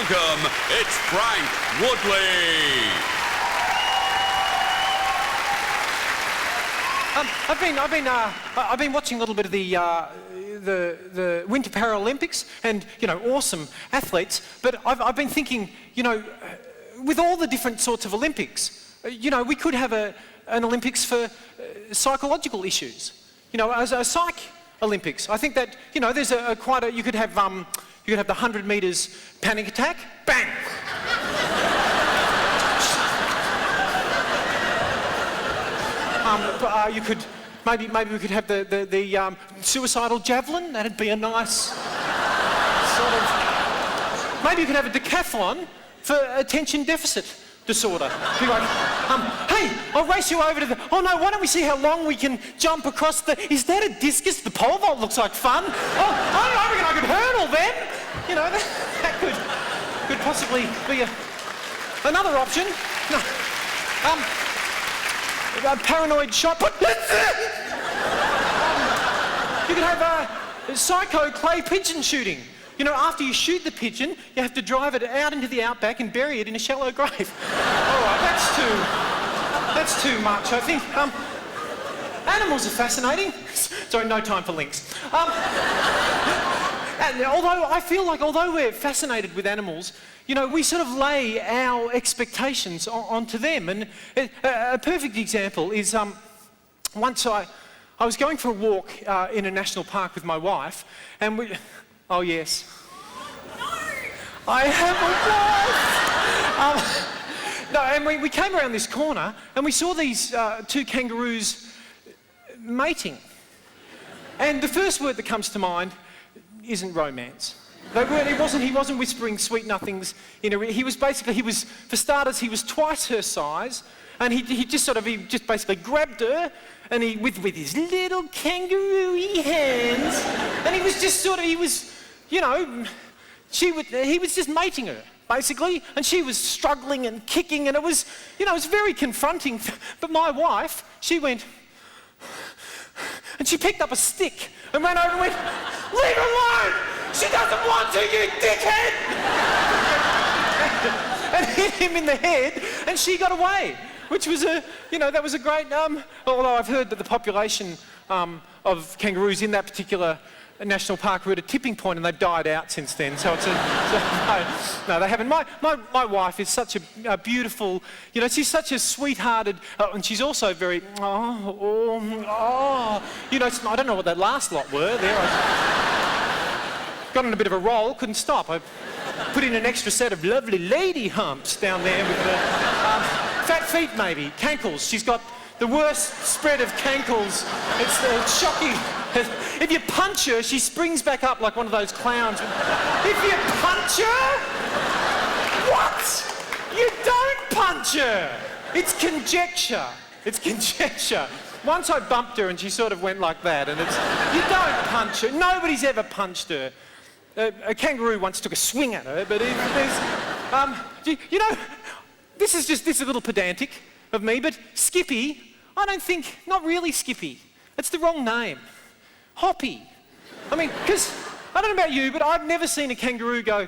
welcome, it's Frank Woodley. I've been watching a little bit of the Winter Paralympics, and awesome athletes. But I've been thinking, with all the different sorts of Olympics, we could have an Olympics for psychological issues. As a psych Olympics. I think that there's you could have the 100 metres panic attack, bang. You could maybe we could have the suicidal javelin. That'd be a nice sort of. Maybe you could have a decathlon for attention deficit disorder. Be like, hey, I'll race you over to the. Oh no, why don't we see how long we can jump across the? Is that a discus? The pole vault looks like fun. Oh, I reckon I could hurdle then. That could possibly be another option. No. A paranoid shot put. You could have a psycho clay pigeon shooting. After you shoot the pigeon, you have to drive it out into the outback and bury it in a shallow grave. All right, that's too much. I think animals are fascinating. Sorry, no time for links. And although we're fascinated with animals, we sort of lay our expectations onto them. And a perfect example is once I was going for a walk in a national park with my wife, and we. Oh yes. No. I have a wife. No, and we came around this corner and we saw these two kangaroos mating. And the first word that comes to mind isn't romance. He wasn't whispering sweet nothings in her ear. For starters, he was twice her size, and he just basically grabbed her, and with his little kangaroo-y hands, and he was just mating her, basically, and she was struggling and kicking, and it was very confronting. But my wife, she went, and she picked up a stick and ran over and went, "Leave her alone! She doesn't want to, you dickhead!" and hit him in the head, and she got away, which was that was a great, although I've heard that the population of kangaroos in that particular national park were at a tipping point and they've died out since then. So it's no, they haven't. My wife is such a beautiful, she's such a sweethearted, and she's also very, I don't know what that last lot were there. I got on a bit of a roll, couldn't stop. I put in an extra set of lovely lady humps down there with the fat feet maybe, cankles. She's got the worst spread of cankles. It's shocking. If you punch her, she springs back up like one of those clowns. If you punch her? What? You don't punch her. It's conjecture. Once I bumped her and she sort of went like that, and you don't punch her. Nobody's ever punched her. A kangaroo once took a swing at her, but this is a little pedantic of me, but Skippy, not really Skippy. It's the wrong name. Hoppy. Because, I don't know about you, but I've never seen a kangaroo go,